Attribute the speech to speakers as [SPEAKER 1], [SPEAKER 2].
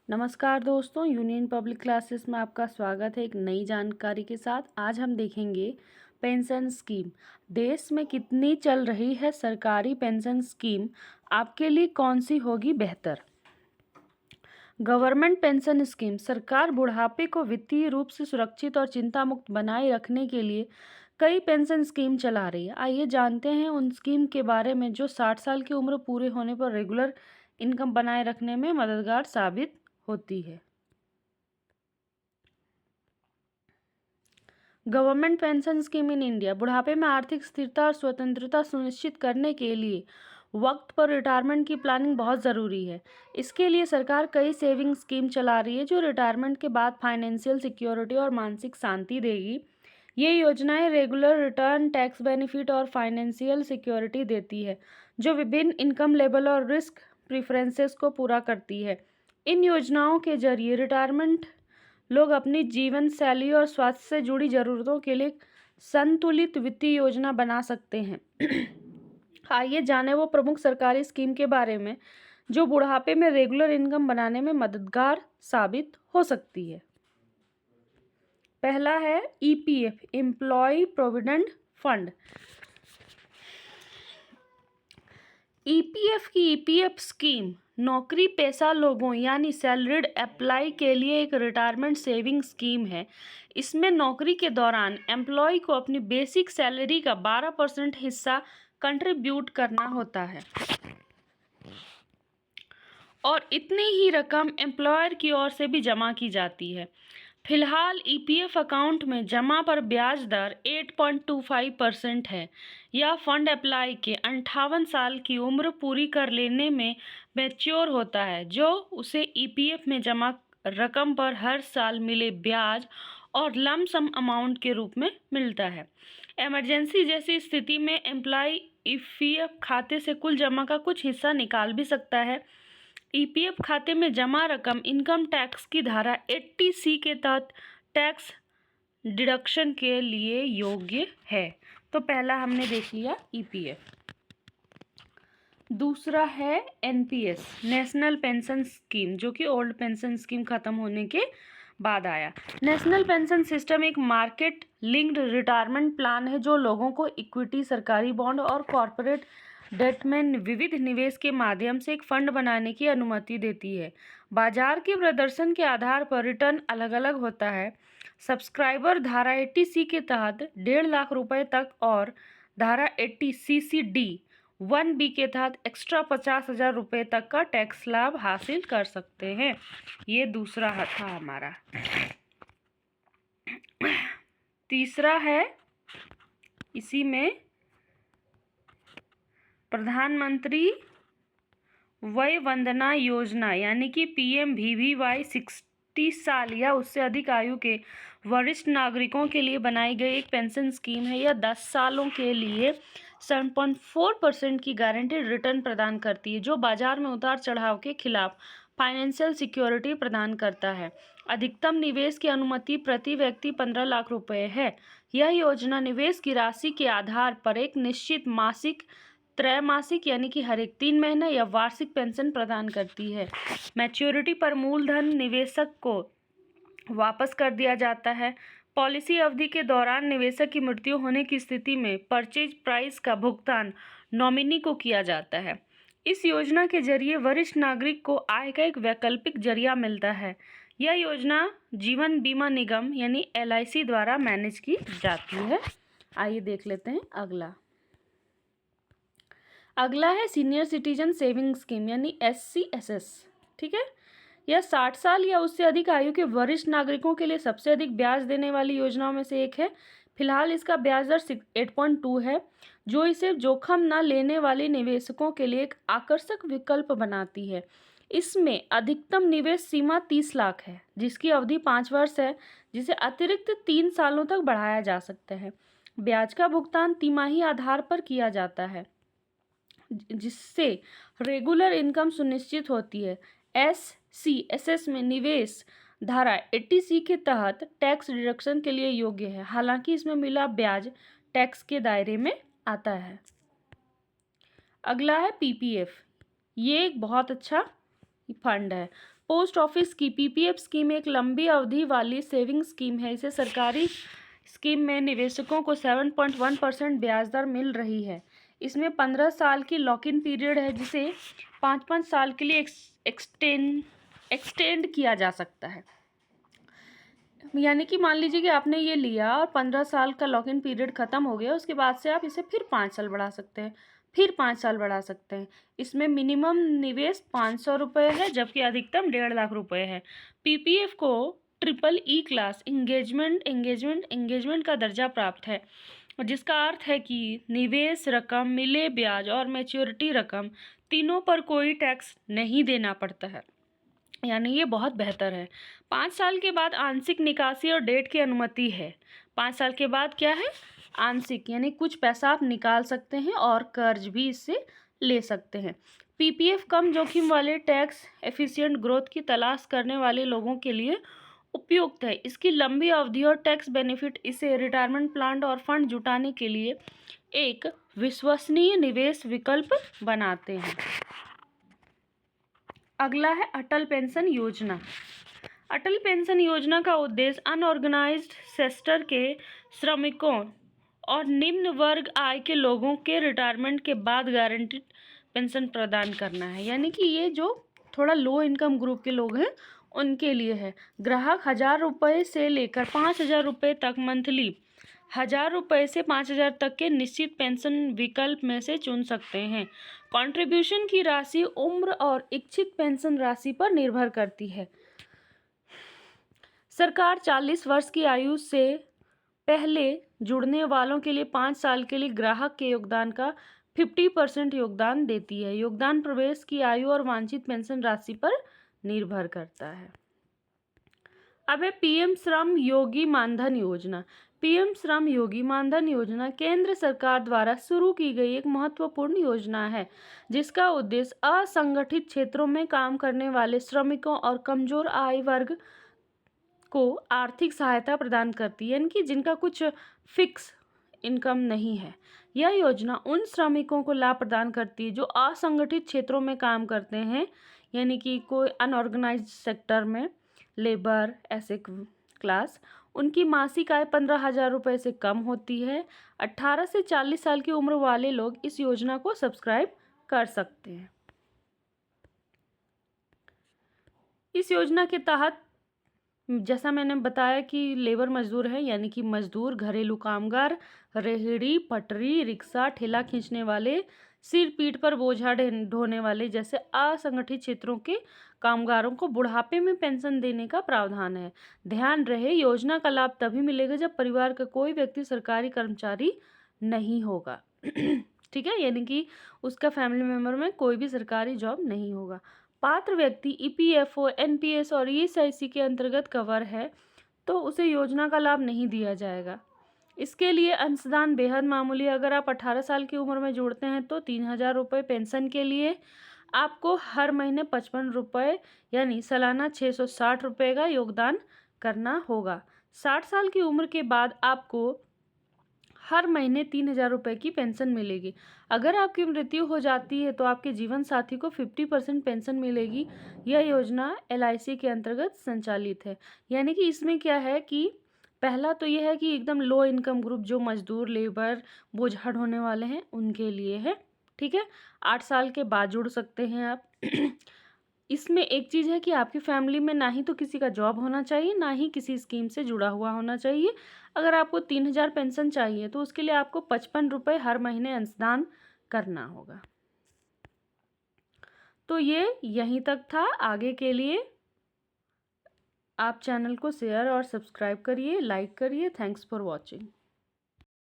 [SPEAKER 1] नमस्कार दोस्तों, union public classes में आपका स्वागत है एक नई जानकारी के साथ। आज हम देखेंगे पेंशन स्कीम। देश में कितनी चल रही है सरकारी पेंशन स्कीम, आपके लिए कौन सी होगी बेहतर। गवर्नमेंट पेंशन स्कीम सरकार बुढ़ापे को वित्तीय रूप से सुरक्षित और चिंता मुक्त बनाए रखने के लिए कई पेंशन स्कीम चला रही है। आइए जानते हैं उन स्कीम के बारे में जो 60 साल की उम्र पूरे होने पर रेगुलर इनकम बनाए रखने में मददगार साबित होती है। Government pension scheme in India बुढ़ापे में आर्थिक स्थिरता और स्वतंत्रता सुनिश्चित करने के लिए वक्त पर रिटायरमेंट की प्लानिंग बहुत ज़रूरी है। इसके लिए सरकार कई सेविंग स्कीम चला रही है जो रिटायरमेंट के बाद फाइनेंशियल सिक्योरिटी और मानसिक शांति देगी। ये योजनाएं रेगुलर रिटर्न, टैक्स बेनिफिट और फाइनेंशियल सिक्योरिटी देती है जो विभिन्न इनकम लेवल और रिस्क प्रेफरेंसेस को पूरा करती है। इन योजनाओं के जरिए रिटायरमेंट लोग अपनी जीवन शैली और स्वास्थ्य से जुड़ी जरूरतों के लिए संतुलित वित्तीय योजना बना सकते हैं। आइए जाने वो प्रमुख सरकारी स्कीम के बारे में जो बुढ़ापे में रेगुलर इनकम बनाने में मददगार साबित हो सकती है। पहला है EPF, employ provident fund. EPF scheme नौकरी पेशा लोगों यानी सैलरीड एम्प्लॉय के लिए एक रिटायरमेंट सेविंग स्कीम है। इसमें नौकरी के दौरान एम्प्लॉय को अपनी बेसिक सैलरी का 12% हिस्सा कंट्रीब्यूट करना होता है और इतनी ही रकम एम्प्लॉयर की ओर से भी जमा की जाती है। फिलहाल ईपीएफ अकाउंट में जमा पर ब्याज दर 8.25% है। यह फंड एम्प्लॉय के 58 साल की उम्र पूरी कर लेने में मैच्योर होता है, जो उसे ईपीएफ में जमा रकम पर हर साल मिले ब्याज और लमसम अमाउंट के रूप में मिलता है। इमरजेंसी जैसी स्थिति में एम्प्लॉय ईपीएफ खाते से कुल जमा का कुछ हिस्सा निकाल भी सकता है। ईपीएफ खाते में जमा रकम इनकम टैक्स की धारा 80C के तहत टैक्स डिडक्शन के लिए योग्य है। तो पहला हमने देख लिया ईपीएफ। दूसरा है एनपीएस, नेशनल पेंशन स्कीम, जो कि ओल्ड पेंशन स्कीम खत्म होने के बाद आया। नेशनल पेंशन सिस्टम एक मार्केट लिंक्ड रिटायरमेंट प्लान है जो लोगों को इक्विटी, सरकारी बॉन्ड और कॉरपोरेट डेट में विविध निवेश के माध्यम से एक फंड बनाने की अनुमति देती है। बाजार के प्रदर्शन के आधार पर रिटर्न अलग अलग होता है। सब्सक्राइबर धारा 80C के तहत 1.5 लाख रुपए तक और धारा 80CCD 1B के तहत एक्स्ट्रा 50,000 रुपये तक का टैक्स लाभ हासिल कर सकते हैं। ये दूसरा था हमारा। तीसरा है इसी में प्रधानमंत्री वय वंदना योजना यानी कि PMVVY 60 साल या उससे अधिक आयु के वरिष्ठ नागरिकों के लिए बनाई गई एक पेंशन स्कीम है। यह 10 सालों के लिए 7.4% की गारंटीड रिटर्न प्रदान करती है, जो बाजार में उतार चढ़ाव के खिलाफ फाइनेंशियल सिक्योरिटी प्रदान करता है। अधिकतम निवेश की अनुमति प्रति व्यक्ति 15 लाख रुपए है। यह योजना निवेश की राशि के आधार पर एक निश्चित मासिक, त्रैमासिक यानी कि हर एक 3 महीने या वार्षिक पेंशन प्रदान करती है। मैच्योरिटी पर मूलधन निवेशक को वापस कर दिया जाता है। पॉलिसी अवधि के दौरान निवेशक की मृत्यु होने की स्थिति में परचेज प्राइस का भुगतान नॉमिनी को किया जाता है। इस योजना के जरिए वरिष्ठ नागरिक को आय का एक वैकल्पिक जरिया मिलता है। यह योजना जीवन बीमा निगम यानी LIC द्वारा मैनेज की जाती है। आइए देख लेते हैं अगला है सीनियर सिटीजन सेविंग स्कीम यानी SCSS। ठीक है, यह 60 साल या उससे अधिक आयु के वरिष्ठ नागरिकों के लिए सबसे अधिक ब्याज देने वाली योजनाओं में से एक है। फिलहाल इसका ब्याज दर 8.2 है, जो इसे जोखिम न लेने वाले निवेशकों के लिए एक आकर्षक विकल्प बनाती है। इसमें अधिकतम निवेश सीमा 30 लाख है, जिसकी अवधि 5 वर्ष है, जिसे अतिरिक्त 3 सालों तक बढ़ाया जा सकता है। ब्याज का भुगतान तिमाही आधार पर किया जाता है, जिससे रेगुलर इनकम सुनिश्चित होती है। SCSS में निवेश धारा 80C के तहत टैक्स डिडक्शन के लिए योग्य है, हालांकि इसमें मिला ब्याज टैक्स के दायरे में आता है। अगला है PPF। ये एक बहुत अच्छा फंड है। पोस्ट ऑफिस की पीपीएफ स्कीम एक लंबी अवधि वाली सेविंग स्कीम है। इसे सरकारी स्कीम में निवेशकों को 7.1% ब्याज दर मिल रही है। इसमें 15 साल की लॉक इन पीरियड है, जिसे 5-5 साल के लिए एक्सटेंड किया जा सकता है। यानी कि मान लीजिए कि आपने ये लिया और 15 साल का लॉक इन पीरियड ख़त्म हो गया, उसके बाद से आप इसे फिर 5 साल बढ़ा सकते हैं, फिर 5 साल बढ़ा सकते हैं। इसमें मिनिमम निवेश 500 रुपये है, जबकि अधिकतम 1.5 लाख रुपये है। पीपीएफ को EEE क्लास एंगेजमेंट का दर्जा प्राप्त है, जिसका अर्थ है कि निवेश रकम, मिले ब्याज और मैच्योरिटी रकम तीनों पर कोई टैक्स नहीं देना पड़ता है। यानी ये बहुत बेहतर है। 5 साल के बाद आंशिक निकासी और डेट की अनुमति है। 5 साल के बाद क्या है? आंशिक, यानी कुछ पैसा आप निकाल सकते हैं और कर्ज भी इससे ले सकते हैं। पीपीएफ कम जोखिम वाले टैक्स एफिशिएंट ग्रोथ की तलाश करने वाले लोगों के लिए उपयुक्त है। इसकी लंबी अवधि और टैक्स बेनिफिट इसे रिटायरमेंट प्लान और फंड जुटाने के लिए एक विश्वसनीय निवेश विकल्प बनाते हैं। अगला है अटल पेंशन योजना। अटल पेंशन योजना का उद्देश्य अनऑर्गेनाइज्ड सेक्टर के श्रमिकों और निम्न वर्ग आय के लोगों के रिटायरमेंट के बाद गारंटीड पेंशन प्रदान करना है। यानी कि ये जो थोड़ा लो इनकम ग्रुप के लोग हैं उनके लिए है। ग्राहक 1000 रुपये से लेकर 5000 रुपये तक मंथली, 1000 रुपये से 5000 तक के निश्चित पेंशन विकल्प में से चुन सकते हैं। कंट्रीब्यूशन की राशि उम्र और इच्छित पेंशन राशि पर निर्भर करती है। सरकार 40 वर्ष की आयु से पहले जुड़ने वालों के लिए 5 साल के लिए ग्राहक के योगदान का 50% योगदान देती है। योगदान प्रवेश की आयु और वांछित पेंशन राशि पर निर्भर करता है। अब है पीएम श्रम योगी मानधन योजना। पीएम श्रम योगी मानधन योजना केंद्र सरकार द्वारा शुरू की गई एक महत्वपूर्ण योजना है, जिसका उद्देश्य असंगठित क्षेत्रों में काम करने वाले श्रमिकों और कमजोर आय वर्ग को आर्थिक सहायता प्रदान करती है, यानी कि जिनका कुछ फिक्स इनकम नहीं है। यह योजना उन श्रमिकों को लाभ प्रदान करती है जो असंगठित क्षेत्रों में काम करते हैं, यानी कि कोई अनऑर्गेनाइज्ड सेक्टर में लेबर, ऐसे क्लास। उनकी मासिक आय 15,000 रुपये से कम होती है। 18 से 40 साल की उम्र वाले लोग इस योजना को सब्सक्राइब कर सकते हैं। इस योजना के तहत जैसा मैंने बताया कि लेबर मजदूर है, यानी कि मजदूर, घरेलू कामगार, रेहड़ी, पटरी, रिक्शा, ठेला खींचने वाले, सिर पीठ पर बोझा ढोने वाले जैसे असंगठित क्षेत्रों के कामगारों को बुढ़ापे में पेंशन देने का प्रावधान है। ध्यान रहे, योजना का लाभ तभी मिलेगा जब परिवार का कोई व्यक्ति सरकारी कर्मचारी नहीं होगा। ठीक है, यानी कि उसका फैमिली मेम्बर में कोई भी सरकारी जॉब नहीं होगा। पात्र व्यक्ति ईपीएफओ, एनपीएस और ईएसआईसी के अंतर्गत कवर है तो उसे योजना का लाभ नहीं दिया जाएगा। इसके लिए अंशदान बेहद मामूली। अगर आप 18 साल की उम्र में जोड़ते हैं तो 3000 रुपये पेंशन के लिए आपको हर महीने 55 रुपये यानी सालाना 660 रुपये का योगदान करना होगा। 60 साल की उम्र के बाद आपको हर महीने 3000 रुपये की पेंशन मिलेगी। अगर आपकी मृत्यु हो जाती है तो आपके जीवन साथी को 50% पेंशन मिलेगी। यह योजना LIC के अंतर्गत संचालित है। यानी कि इसमें क्या है कि पहला तो यह है कि एकदम लो इनकम ग्रुप जो मजदूर, लेबर, बोझा ढोने वाले हैं उनके लिए है। ठीक है, 8 साल के बाद जुड़ सकते हैं आप। इसमें एक चीज़ है कि आपकी फैमिली में ना ही तो किसी का जॉब होना चाहिए, ना ही किसी स्कीम से जुड़ा हुआ होना चाहिए। अगर आपको 3000 पेंशन चाहिए तो उसके लिए आपको 55 रुपये हर महीने अंशदान करना होगा। तो ये यहीं तक था। आगे के लिए आप चैनल को शेयर और सब्सक्राइब करिए, लाइक करिए। Thanks for watching.